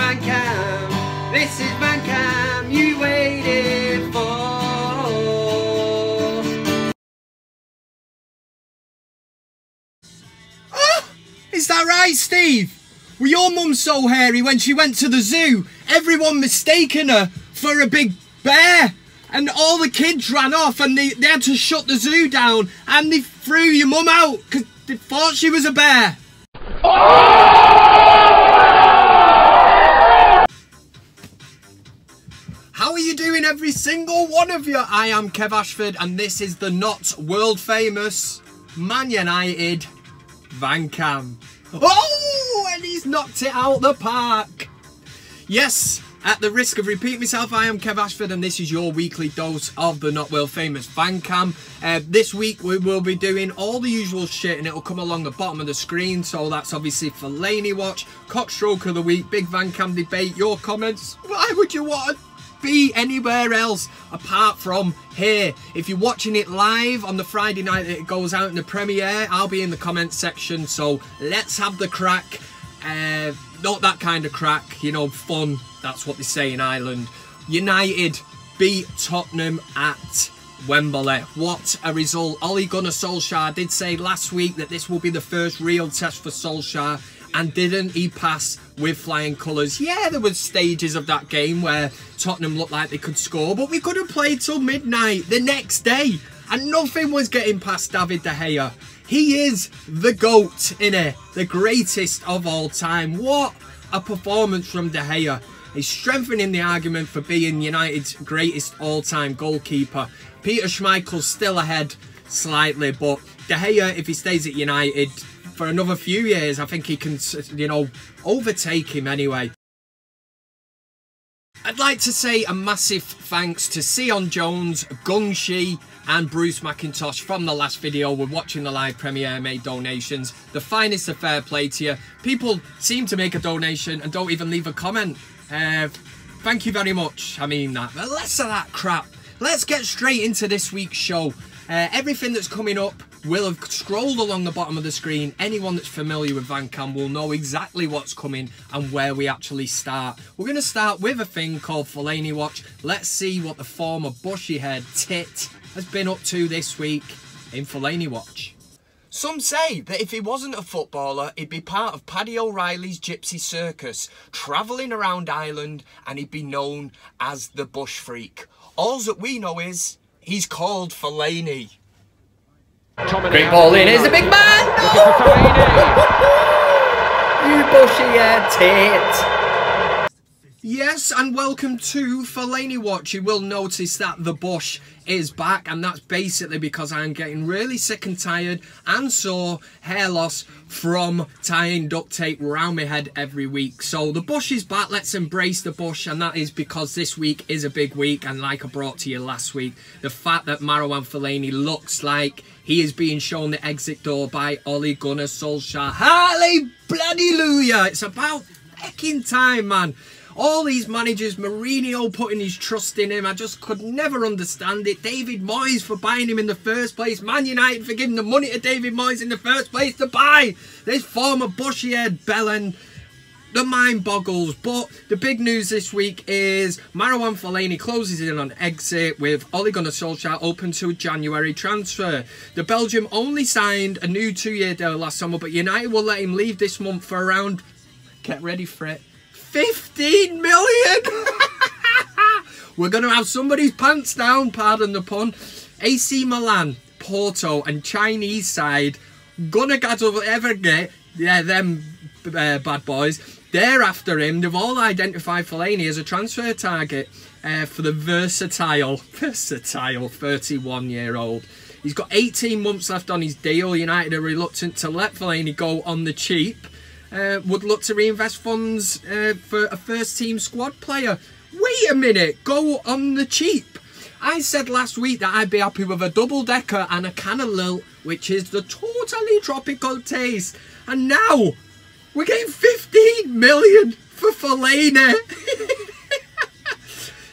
VanCam. This is VanCam you waited for. Oh, is that right, Steve? Were your mum so hairy when she went to the zoo? Everyone mistaken her for a big bear. And all the kids ran off and they had to shut the zoo down. And they threw your mum out because they thought she was a bear. How are you doing, every single one of you? I am Kev Ashford and this is the not world famous Man Utd VanCam. Oh, and he's knocked it out the park. Yes, at the risk of repeating myself, I am Kev Ashford and this is your weekly dose of the not world famous VanCam. This week we will be doing all the usual shit and it'll come along the bottom of the screen. So that's obviously Fellaini Watch, CockStroker of the week, Big VanCam Debate, your comments. Why would you want to be anywhere else apart from here? If you're watching it live on the Friday night that it goes out in the premiere, I'll be in the comments section. So let's have the crack. Not that kind of crack, you know, fun. That's what they say in Ireland. United beat Tottenham at Wembley. What a result. Ole Gunnar Solskjaer did say last week that this will be the first real test for Solskjaer, and didn't he pass with flying colours? Yeah, there were stages of that game where Tottenham looked like they could score, but we could have played till midnight the next day and nothing was getting past David De Gea. He is the GOAT, innit? The greatest of all time. What a performance from De Gea. He's strengthening the argument for being United's greatest all-time goalkeeper. Peter Schmeichel's still ahead slightly, but De Gea, if he stays at United for another few years, I think he can, you know, overtake him anyway. I'd like to say a massive thanks to Sion Jones, Gung Shi and Bruce McIntosh from the last video. We're watching the live premiere, made donations. The finest of fair play to you. People seem to make a donation and don't even leave a comment. Thank you very much. I mean that. But less of that crap. Let's get straight into this week's show. Everything that's coming up will have scrolled along the bottom of the screen. Anyone that's familiar with VanCam will know exactly what's coming and where we actually start. We're going to start with a thing called Fellaini Watch. Let's see what the former bushy-haired tit has been up to this week in Fellaini Watch. Some say that if he wasn't a footballer, he'd be part of Paddy O'Reilly's Gypsy Circus, travelling around Ireland, and he'd be known as the Bush Freak. All that we know is he's called Fellaini. Great ball in, here's a big man! You bushy-haired tit! Yes, and welcome to Fellaini Watch. You will notice that the bush is back, and that's basically because I'm getting really sick and tired and sore hair loss from tying duct tape around my head every week. So the bush is back, let's embrace the bush, and that is because this week is a big week, and like I brought to you last week, the fact that Marouane Fellaini looks like he is being shown the exit door by Ole Gunnar Solskjaer. Hallelujah! It's about fucking time, man. All these managers, Mourinho putting his trust in him, I just could never understand it. David Moyes for buying him in the first place. Man United for giving the money to David Moyes in the first place to buy this former bushy-haired bellend. The mind boggles. But the big news this week is Marouane Fellaini closes in on exit with Ole Gunnar Solskjaer open to a January transfer. The Belgium only signed a new 2-year deal last summer, but United will let him leave this month for around, get ready for it, 15 million! We're going to have somebody's pants down, pardon the pun. AC Milan, Porto and Chinese side gonna get ever get, yeah, them bad boys. They're after him. They've all identified Fellaini as a transfer target for the versatile 31-year-old. He's got 18 months left on his deal. United are reluctant to let Fellaini go on the cheap. Would look to reinvest funds for a first-team squad player. Wait a minute, go on the cheap. I said last week that I'd be happy with a double-decker and a can of Lil, which is the totally tropical taste. And now, we're getting 15 million for Fellaini.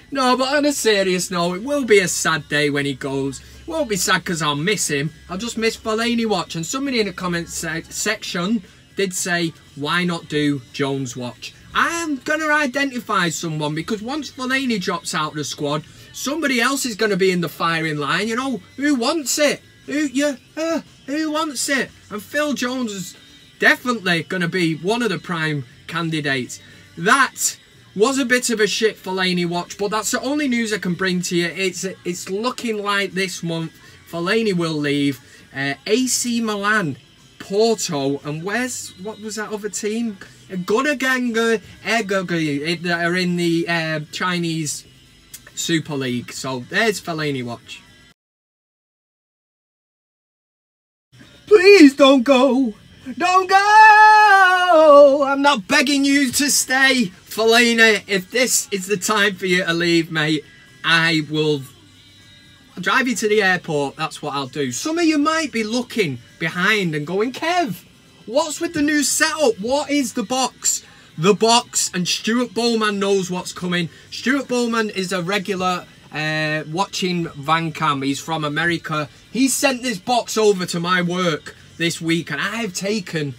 No, but on a serious note, it will be a sad day when he goes. It won't be sad because I'll miss him. I'll just miss Fellaini Watch. And somebody in the comments section did say, why not do Jones Watch? I am going to identify someone, because once Fellaini drops out of the squad, somebody else is going to be in the firing line. You know, who wants it? Who wants it? And Phil Jones is definitely going to be one of the prime candidates. That was a bit of a shit Fellaini watch, but that's the only news I can bring to you. It's looking like this month Fellaini will leave. AC Milan, Porto, and what was that other team? Gunaganga that are in the Chinese Super League. So there's Fellaini watch. Please don't go. Don't go! I'm not begging you to stay, Fellaini. If this is the time for you to leave, mate, I'll drive you to the airport. That's what I'll do. Some of you might be looking behind and going, Kev, what's with the new setup? What is the box? The box, and Stuart Bowman knows what's coming. Stuart Bowman is a regular watching VanCam. He's from America. He sent this box over to my work this week, and I've taken,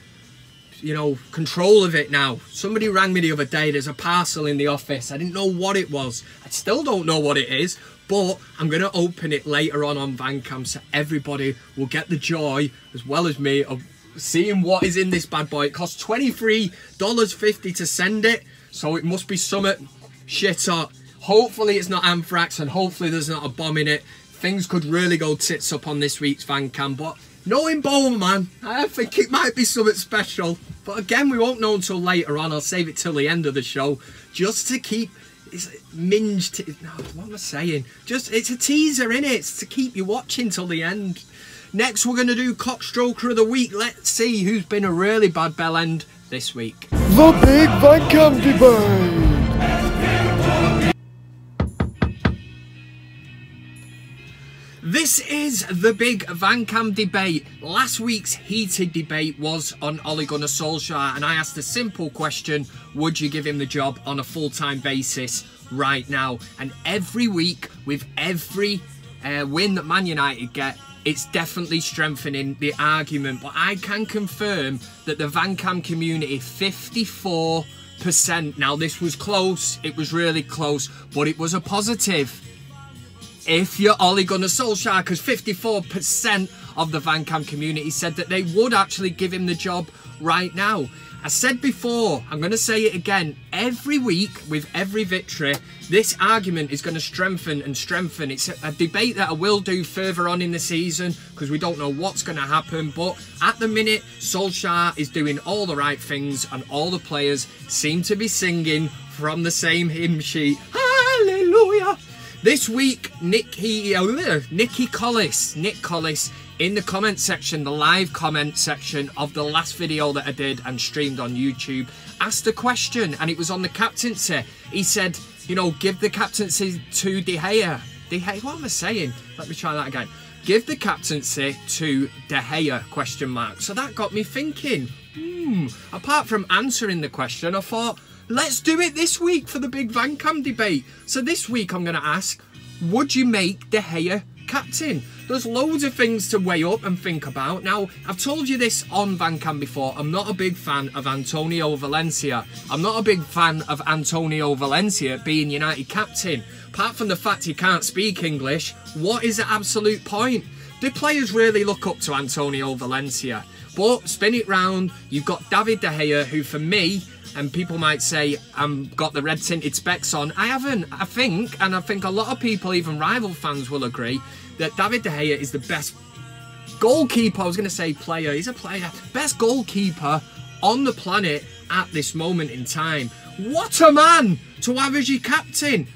you know, control of it now. Somebody rang me the other day. There's a parcel in the office. I didn't know what it was. I still don't know what it is, but I'm going to open it later on VanCam, so everybody will get the joy, as well as me, of seeing what is in this bad boy. It costs $23.50 to send it, so it must be something shit hot. Hopefully it's not anthrax, and hopefully there's not a bomb in it. Things could really go tits up on this week's VanCam, but knowing Bowman, I think it might be something special. But again, we won't know until later on. I'll save it till the end of the show, just to keep what am I saying? It's a teaser, innit? It's to keep you watching till the end. Next, we're going to do CockStroker of the week. Let's see who's been a really bad bell end this week. The Big VanCam Debate. This is the Big VanCam Debate. Last week's heated debate was on Ole Gunnar Solskjaer, and I asked a simple question: would you give him the job on a full-time basis right now? And every week, with every win that Man United get, it's definitely strengthening the argument. But I can confirm that the VanCam community, 54%. Now, this was close. It was really close, but it was a positive. If you're Ole Gunnar Solskjaer, because 54% of the VanCam community said that they would actually give him the job right now. I said before, I'm going to say it again, every week with every victory, this argument is going to strengthen and strengthen. It's a debate that I will do further on in the season, because we don't know what's going to happen. But at the minute, Solskjaer is doing all the right things, and all the players seem to be singing from the same hymn sheet. Hallelujah! This week, Nick Collis in the comment section, the live comment section of the last video that I did and streamed on YouTube, asked a question, and it was on the captaincy. He said, you know, give the captaincy to De Gea. What am I saying? Let me try that again. Give the captaincy to De Gea, question mark. So that got me thinking, apart from answering the question, I thought, let's do it this week for the Big VanCam Debate. So this week I'm going to ask, would you make De Gea captain? There's loads of things to weigh up and think about. Now, I've told you this on VanCam before. I'm not a big fan of Antonio Valencia. I'm not a big fan of Antonio Valencia being United captain. Apart from the fact he can't speak English, what is the absolute point? Do players really look up to Antonio Valencia? But spin it round, you've got David De Gea, who for me, and people might say I've got the red tinted specs on. I haven't. I think a lot of people, even rival fans, will agree that David De Gea is the best goalkeeper. I was going to say player. He's a player. Best goalkeeper on the planet at this moment in time. What a man to have as your captain.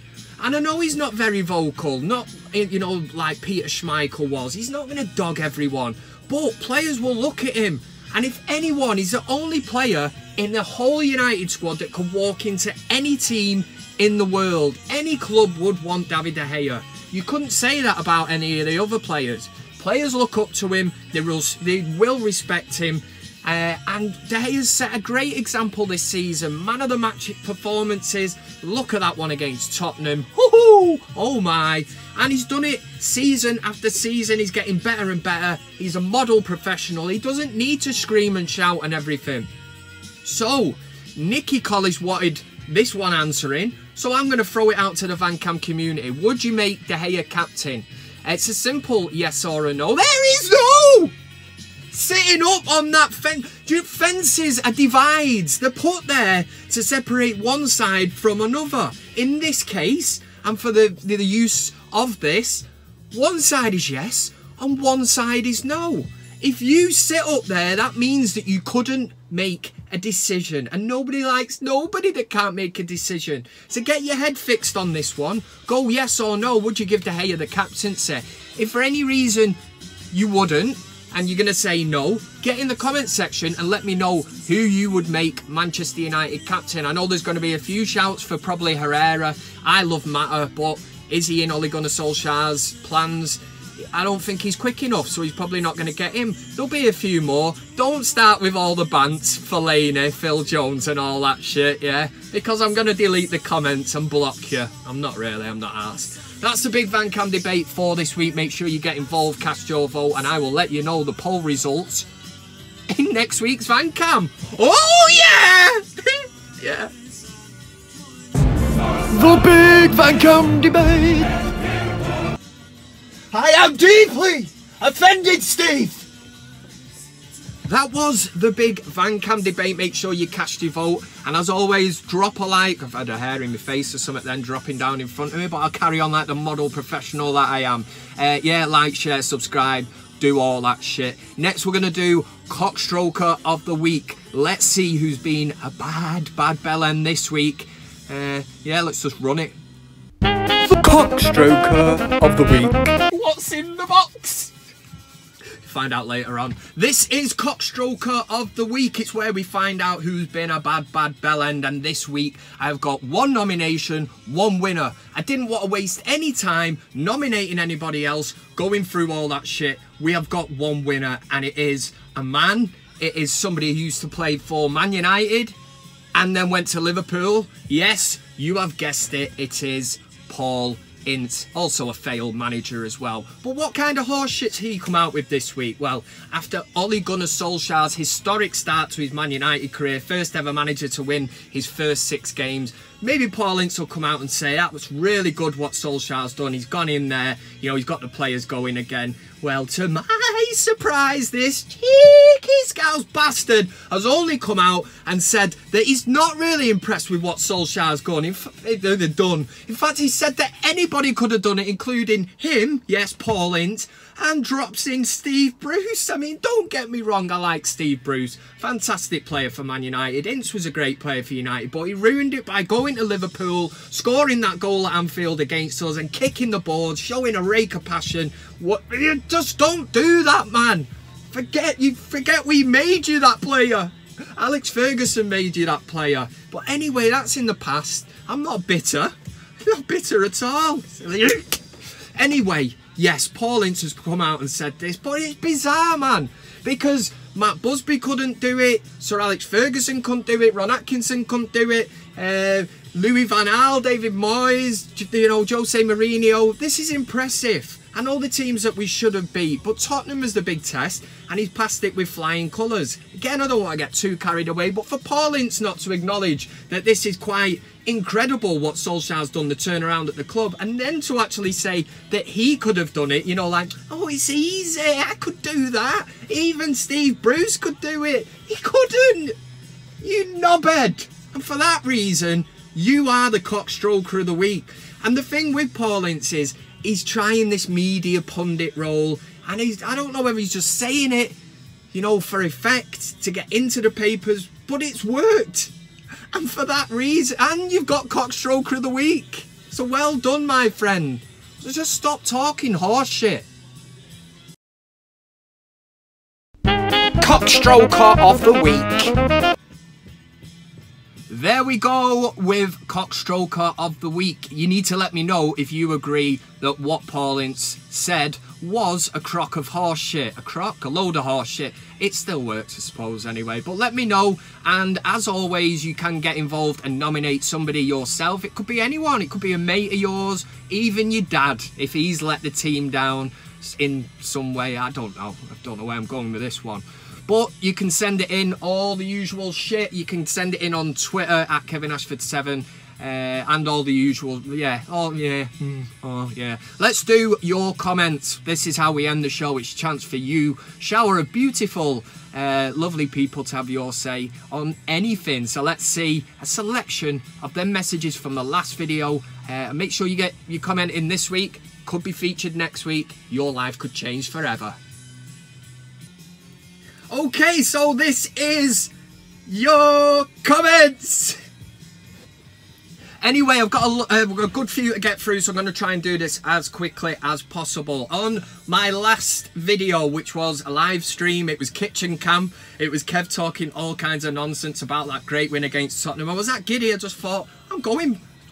And I know he's not very vocal, not, you know, like Peter Schmeichel was. He's not going to dog everyone. But players will look at him. And if anyone, he's the only player in the whole United squad that could walk into any team in the world. Any club would want David De Gea. You couldn't say that about any of the other players. Players look up to him, they will respect him. And De Gea's set a great example this season. Man of the match performances. Look at that one against Tottenham. Oh my. And he's done it season after season. He's getting better and better. He's a model professional. He doesn't need to scream and shout and everything. So, Nicky Collis wanted this one answering, so I'm going to throw it out to the VanCam community. Would you make De Gea captain? It's a simple yes or a no. There is no! Sitting up on that fence. Fences are divides. They're put there to separate one side from another. In this case, and for the use of this, one side is yes and one side is no. If you sit up there, that means that you couldn't make a decision, and nobody likes nobody that can't make a decision. So get your head fixed on this one. Go yes or no. Would you give De Gea the captaincy? If for any reason you wouldn't, and you're going to say no, get in the comment section and let me know who you would make Manchester United captain. I know there's going to be a few shouts for probably Herrera. I love Mata, but is he in Ole Gunnar Solskjaer's plans? I don't think he's quick enough, so he's probably not going to get him. There'll be a few more. Don't start with all the bants, Fellaini, Phil Jones and all that shit, yeah? Because I'm going to delete the comments and block you. I'm not arsed. That's the big VanCam debate for this week. Make sure you get involved, cast your vote, and I will let you know the poll results in next week's VanCam. Oh, yeah! Yeah. The big VanCam debate. I am deeply offended, Steve. That was the big VanCam debate. Make sure you cast your vote. And as always, drop a like. I've had a hair in my face or something then dropping down in front of me, but I'll carry on like the model professional that I am. Yeah, like, share, subscribe, do all that shit. Next, we're going to do CockStroker of the Week. Let's see who's been a bad bellend this week. Yeah, let's just run it. The CockStroker of the Week. What's in the box? Find out later on. This is CockStroker of the Week. It's where we find out who's been a bad bellend, and this week I've got one nomination, one winner. I didn't want to waste any time nominating anybody else, going through all that shit. We have got one winner, and it is a man. It is somebody who used to play for Man United and then went to Liverpool. Yes, you have guessed it. It is Paul Ince, also a failed manager as well. But what kind of horseshit's he come out with this week? Well, after Ole Gunnar Solskjaer's historic start to his Man United career, first ever manager to win his first 6 games, maybe Paul Ince will come out and say that was really good what Solskjaer's done. He's gone in there, you know, he's got the players going again. Well, to my surprise, this cheeky scouse bastard has only come out and said that he's not really impressed with what Solskjaer's done. In fact, he said that anybody could have done it, including him, yes, Paul Ince, and drops in Steve Bruce. I mean, don't get me wrong, I like Steve Bruce. Fantastic player for Man United. Ince was a great player for United, but he ruined it by going to Liverpool, scoring that goal at Anfield against us and kicking the boards, showing a rake of passion. What? You just don't do that, man. Forget we made you that player. Alex Ferguson made you that player. But anyway, that's in the past. I'm not bitter. I'm not bitter at all. Anyway, yes, Paul Ince has come out and said this, but it's bizarre, man. Because Matt Busby couldn't do it, Sir Alex Ferguson couldn't do it, Ron Atkinson couldn't do it, Louis van Gaal, David Moyes, you know, Jose Mourinho. This is impressive. I know the teams that we should have beat, but Tottenham was the big test, and he's passed it with flying colours. Again, I don't want to get too carried away, but for Paul Ince not to acknowledge that this is quite incredible what Solskjaer's done, the turnaround at the club, and then to actually say that he could have done it, you know, like, oh, it's easy, I could do that. Even Steve Bruce could do it. He couldn't. You knobhead. And for that reason, you are the CockStroker of the Week. And the thing with Paul Ince is, he's trying this media pundit role, and I don't know whether he's just saying it, you know, for effect, to get into the papers, but it's worked. And for that reason, and you've got CockStroker of the Week. So well done, my friend. So just stop talking horse shit. CockStroker of the Week. There we go with CockStroker of the Week. You need to let me know if you agree that what Paul Ince said was a crock of horse shit. A crock? A load of horse shit. It still works, I suppose, anyway. But let me know. And as always, you can get involved and nominate somebody yourself. It could be anyone. It could be a mate of yours. Even your dad, if he's let the team down in some way. I don't know. I don't know where I'm going with this one. But you can send it in, all the usual shit. You can send it in on Twitter at KevinAshford7. And all the usual, yeah, oh yeah. Let's do your comments. This is how we end the show. It's a chance for you, shower of beautiful, lovely people, to have your say on anything. So let's see a selection of them messages from the last video. Make sure you get your comment in this week. Could be featured next week. Your life could change forever. Okay, so this is your comments. Anyway, I've got a good few to get through, so I'm going to try and do this as quickly as possible. On my last video, which was a live stream, it was kitchen cam. It was Kev talking all kinds of nonsense about that great win against Tottenham. I was that giddy, I just thought, I'm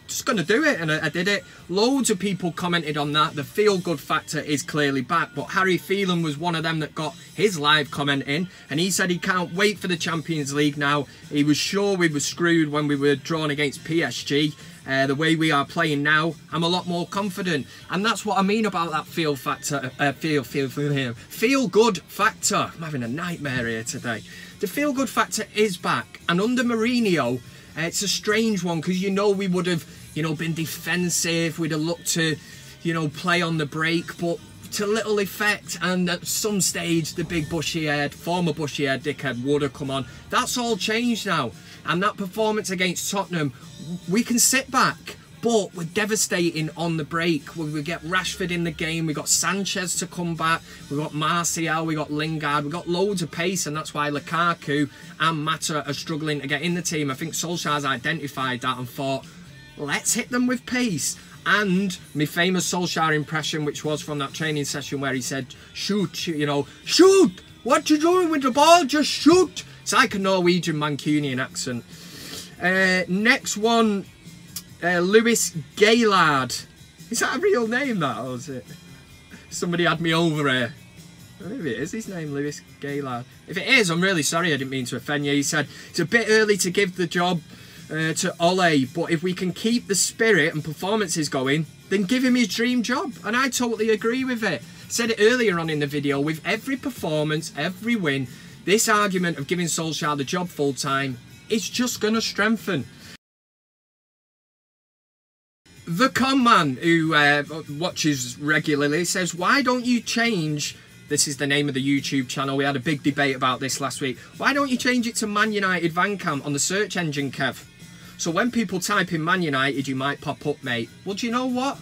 just going to do it, and I did it. Loads of people commented on that. The feel-good factor is clearly back, but Harry Phelan was one of them that got his live comment in, and he said he can't wait for the Champions League now. He was sure we were screwed when we were drawn against PSG. The way we are playing now, I'm a lot more confident, and that's what I mean about that feel factor. Feel-good factor. I'm having a nightmare here today. The feel-good factor is back, and under Mourinho, it's a strange one, because we would have, been defensive. We'd have looked to, play on the break, but to little effect. And at some stage, the big bushy-haired, former bushy-haired dickhead would have come on. That's all changed now. And that performance against Tottenham, we can sit back, but we're devastating on the break. We get Rashford in the game. We got Sanchez to come back. We got Martial. We got Lingard. We got loads of pace, and that's why Lukaku and Mata are struggling to get in the team. I think Solskjaer's identified that and thought, let's hit them with pace. And my famous Solskjaer impression, which was from that training session where he said, shoot, shoot! What you doing with the ball? Just shoot! It's like a Norwegian Mancunian accent. Next one, Lewis Gaylard. Is that a real name, that, or is it? Somebody had me over here. Maybe it is his name, Lewis Gaylard. If it is, I'm really sorry, I didn't mean to offend you. He said, it's a bit early to give the job to Ole, but if we can keep the spirit and performances going, then give him his dream job. And I totally agree with it. I said it earlier on in the video, with every performance, every win, this argument of giving Solskjaer the job full time is just going to strengthen. The Con Man, who watches regularly, says, why don't you change... This is the name of the YouTube channel. We had a big debate about this last week. Why don't you change it to ManUtd VanCam on the search engine, Kev? So when people type in Man United, you might pop up, mate. Well, do you know what?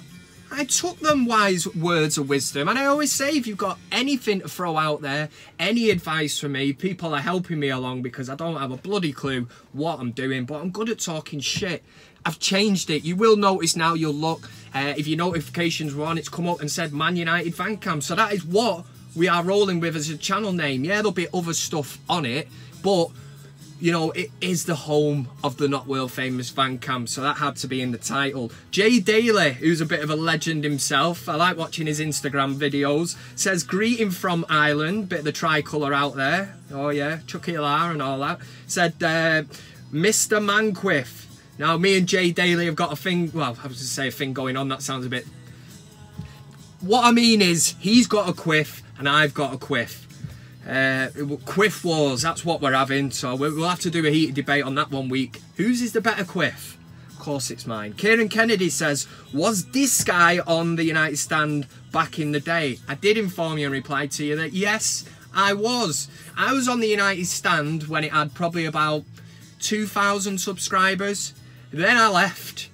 I took them wise words of wisdom. And I always say, if you've got anything to throw out there, any advice from me, people are helping me along, because I don't have a bloody clue what I'm doing, but I'm good at talking shit. I've changed it. You will notice now, you'll look, if your notifications were on, it's come up and said ManUtd VanCam. So that is what we are rolling with as a channel name. Yeah, there'll be other stuff on it, but it is the home of the not world famous VanCam, so that had to be in the title. Jay Daly, who's a bit of a legend himself, I like watching his Instagram videos, says, greeting from Ireland, bit of the tricolour out there. Oh yeah, Chucky Lar and all that. Said, Mr. Manquiff. Now, me and Jay Daly have got a thing, well, I was going to say a thing going on, that sounds a bit... What I mean is, he's got a quiff and I've got a quiff. Quiff wars, that's what we're having, so we'll have to do a heated debate on that one week. Whose is the better quiff? Of course it's mine. Kieran Kennedy says, was this guy on the United stand back in the day? I did inform you and replied to you that yes, I was. I was on the United stand when it had probably about 2,000 subscribers. Then I left,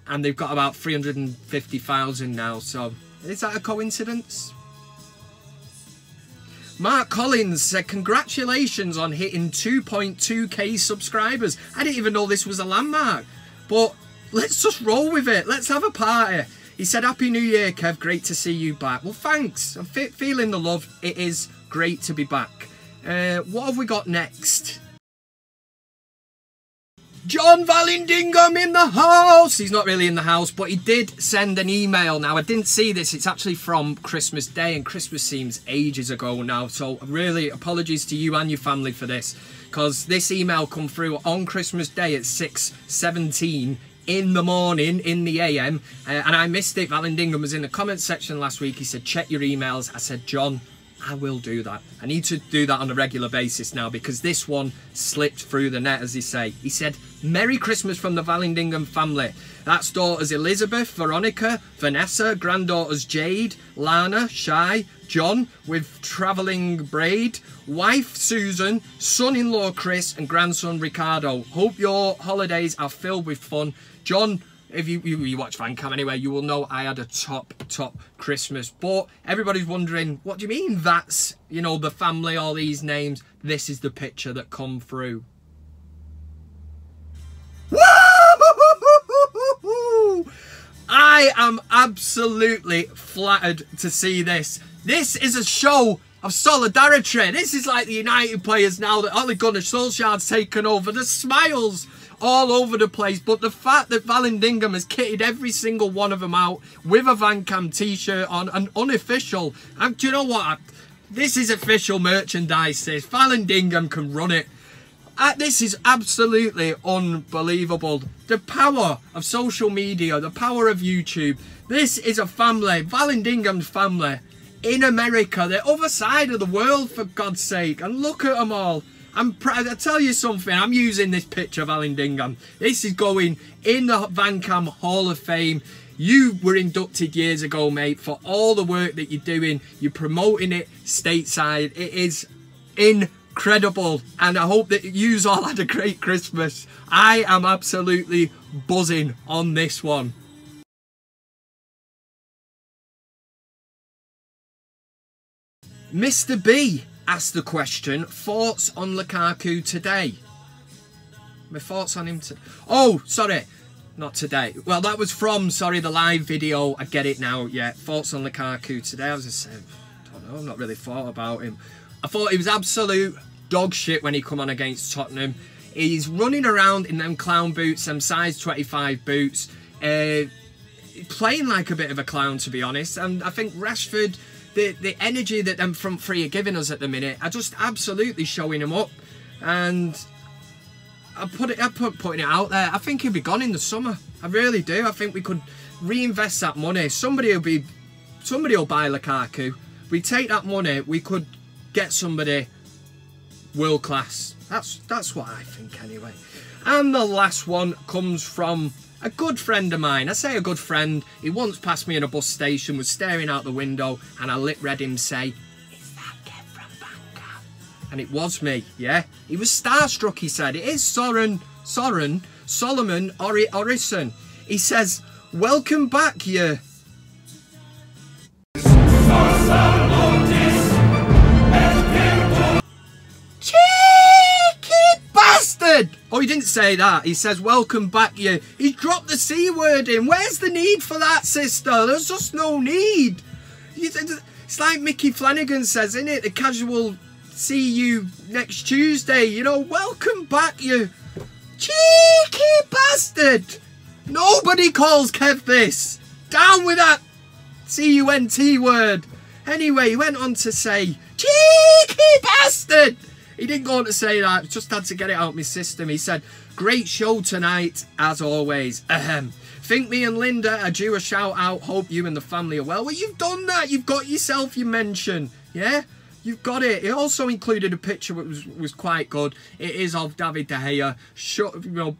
and they've got about 350,000 now, so is that a coincidence? Mark Collins said, congratulations on hitting 2.2k subscribers. I didn't even know this was a landmark, but let's just roll with it. Let's have a party. He said, happy new year, Kev. Great to see you back. Well, thanks. I'm feeling the love. It is great to be back. What have we got next? John Valindingham in the house. He's not really in the house, but he did send an email. Now, I didn't see this. It's actually from Christmas Day, and Christmas seems ages ago now. So really, apologies to you and your family for this, because this email come through on Christmas Day at 6:17 in the morning, in the AM, and I missed it. Valindingham was in the comments section last week. He said, check your emails. I said, John, I will do that. I need to do that on a regular basis now because this one slipped through the net, as they say. He said, Merry Christmas from the Vallandigham family. That's daughters Elizabeth, Veronica, Vanessa, granddaughters Jade, Lana, Shy, John with travelling braid, wife Susan, son-in-law Chris and grandson Ricardo. Hope your holidays are filled with fun. John, if you watch VanCam anyway, you will know I had a top Christmas. But everybody's wondering, what do you mean that's, you know, the family, all these names? This is the picture that come through. I am absolutely flattered to see this. This is a show of solidarity. This is like the United players now that Ole Gunnar Solskjaer's taken over. The smiles all over the place, but the fact that Vallandigham has kitted every single one of them out with a VanCam t-shirt on, an unofficial, and do you know what? This is official merchandise. This Vallandigham can run it. This is absolutely unbelievable. The power of social media, the power of YouTube. This is a family, Vallandigham's family, in America, the other side of the world, for God's sake. And look at them all. I'm proud. I tell you something, I'm using this picture of Vallandigham. This is going in the VanCam Hall of Fame. You were inducted years ago, mate, for all the work that you're doing. You're promoting it stateside. It is incredible. And I hope that you all had a great Christmas. I am absolutely buzzing on this one. Mr. B asked the question, thoughts on Lukaku today? My thoughts on him today? Oh, sorry, not today. Well, that was from, sorry, the live video. I get it now, yeah. Thoughts on Lukaku today? I was just saying, I don't know, I've not really thought about him. I thought he was absolute dog shit when he come on against Tottenham. He's running around in them clown boots, them size 25 boots, playing like a bit of a clown, to be honest. And I think Rashford, the energy that them front three are giving us at the minute are just absolutely showing him up. And putting it out there, I think he'll be gone in the summer. I really do. I think we could reinvest that money. Somebody will buy Lukaku. We take that money, we could get somebody world class. That's what I think anyway. And the last one comes from a good friend of mine. I say a good friend. He once passed me in a bus station, was staring out the window, and I read him say, "Is that Kev from VanCam?" And it was me, yeah. He was starstruck, he said. It is Solomon Orison. He says, "Welcome back, you..." Oh, he didn't say that. He says, "Welcome back, you." He dropped the C word in. Where's the need for that, sister? There's just no need. It's like Mickey Flanagan says, isn't it? The casual see you next Tuesday. You know, welcome back, you cheeky bastard. Nobody calls Kev this. Down with that C-U-N-T word. Anyway, he went on to say, "Cheeky bastard." He didn't go on to say that, just had to get it out of my system. He said, "Great show tonight, as always. Ahem. Think me and Linda are due a shout out. Hope you and the family are well." Well, you've done that. You've got yourself your mention. Yeah? You've got it. It also included a picture that was quite good. It is of David De Gea,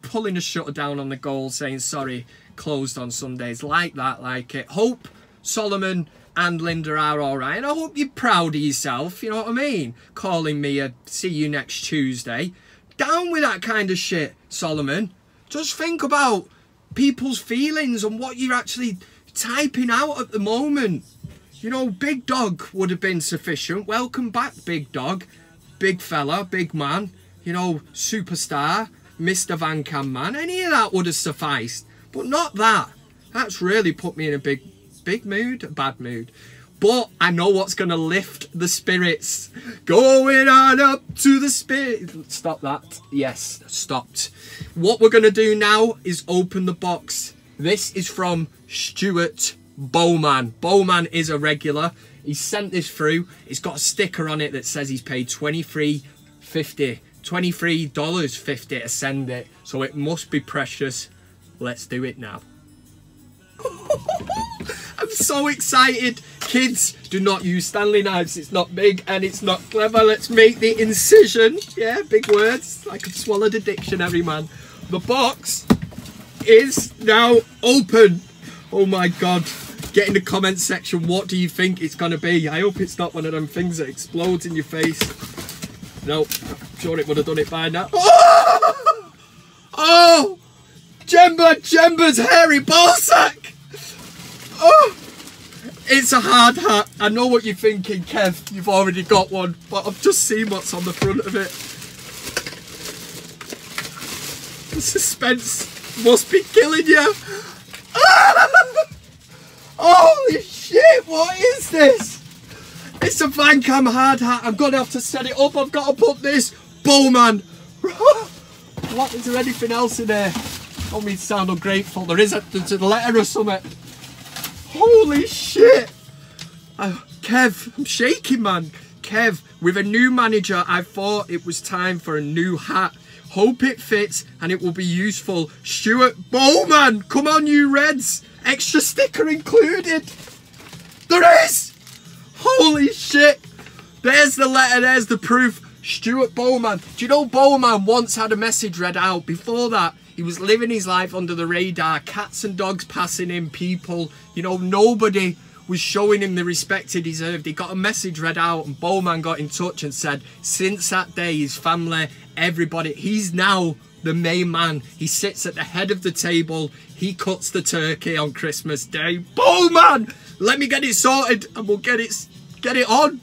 pulling a shutter down on the goal, saying, "Sorry, closed on Sundays." Like that, like it. Hope Solomon and Linda are alright, and I hope you're proud of yourself, you know what I mean? Calling me a "see you next Tuesday." Down with that kind of shit, Solomon. Just think about people's feelings and what you're actually typing out at the moment. You know, Big Dog would have been sufficient. Welcome back, Big Dog. Big fella, big man, you know, superstar, Mr. VanCam man. Any of that would have sufficed, but not that. That's really put me in a big mood, a bad mood. But I know what's going to lift the spirits. Going on up to the spirit. Stop that. Yes, stopped. What we're going to do now is open the box. This is from Stuart Bowman. Bowman is a regular. He sent this through. It's got a sticker on it that says he's paid $23.50 to send it. So it must be precious. Let's do it now. I'm so excited. Kids, do not use Stanley knives. It's not big and it's not clever. Let's make the incision. Yeah, big words. I could swallow the dictionary, man. The box is now open. Oh my God. Get in the comment section. What do you think it's going to be? I hope it's not one of them things that explodes in your face. No, I'm sure it would have done it by now. Oh! Oh! Jemba's hairy ballsack! Oh! It's a hard hat. I know what you're thinking, Kev. You've already got one, but I've just seen what's on the front of it. The suspense must be killing you. Ah! Holy shit, what is this? It's a VanCam hard hat. I'm going to have to set it up. I've got to put this Bowman. What, is there anything else in there? Don't mean to sound ungrateful. There's a letter or something. Holy shit. Kev, I'm shaking, man. Kev, with a new manager, I thought it was time for a new hat. Hope it fits and it will be useful. Stuart Bowman, come on you Reds. Extra sticker included. There is. Holy shit. There's the letter, there's the proof. Stuart Bowman. Do you know Bowman once had a message read out? Before that, he was living his life under the radar. Cats and dogs passing him, people. You know, nobody was showing him the respect he deserved. He got a message read out and Bowman got in touch and said, since that day, his family, everybody, he's now the main man. He sits at the head of the table. He cuts the turkey on Christmas Day. Bowman! Let me get it sorted and we'll get it on.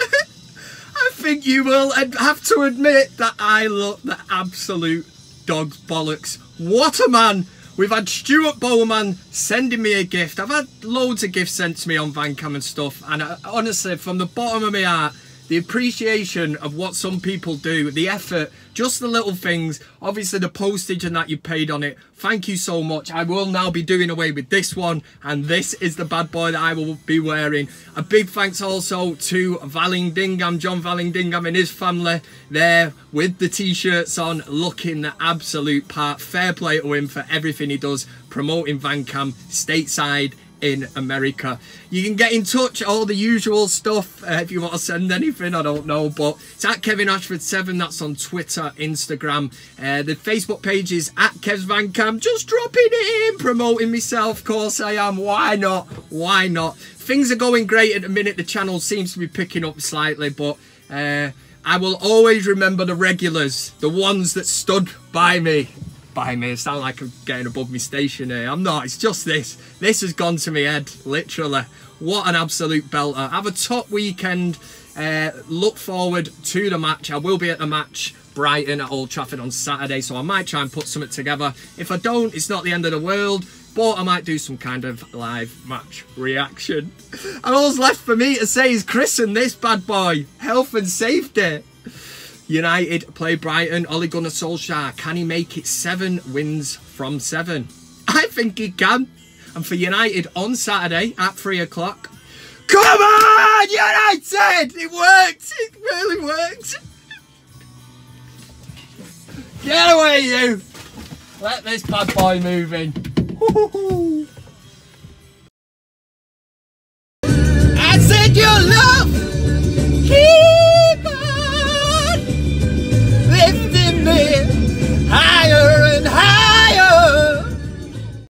I think you will have to admit that I look the absolute dog's bollocks. What a man. We've had Stuart Bowman sending me a gift. I've had loads of gifts sent to me on VanCam and stuff. And honestly, from the bottom of my heart, the appreciation of what some people do, the effort, just the little things, obviously the postage and that you paid on it. Thank you so much. I will now be doing away with this one, and this is the bad boy that I will be wearing. A big thanks also to Valingdingham, John Valingdingham and his family there with the t-shirts on, looking the absolute part. Fair play to him for everything he does, promoting VanCam stateside in America. You can get in touch, all the usual stuff, if you want to send anything, I don't know, but it's at Kevin Ashford 7, that's on Twitter, Instagram. The Facebook page is at Kev's VanCam, just dropping it in, promoting myself, of course I am, why not, why not? Things are going great at the minute, the channel seems to be picking up slightly, but I will always remember the regulars, the ones that stood by me. By me, it sounds like I'm getting above my station here. I'm not, it's just this. This has gone to my head, literally. What an absolute belter. Have a top weekend. Look forward to the match. I will be at the match, Brighton at Old Trafford on Saturday, so I might try and put something together. If I don't, it's not the end of the world, but I might do some kind of live match reaction. And all's left for me to say is christen this bad boy. Health and safety. United play Brighton. Ole Gunnar Solskjaer, can he make it 7 wins from 7? I think he can. And for United on Saturday at 3 o'clock. Come on, United! It worked. It really worked. Get away, you. Let this bad boy move in.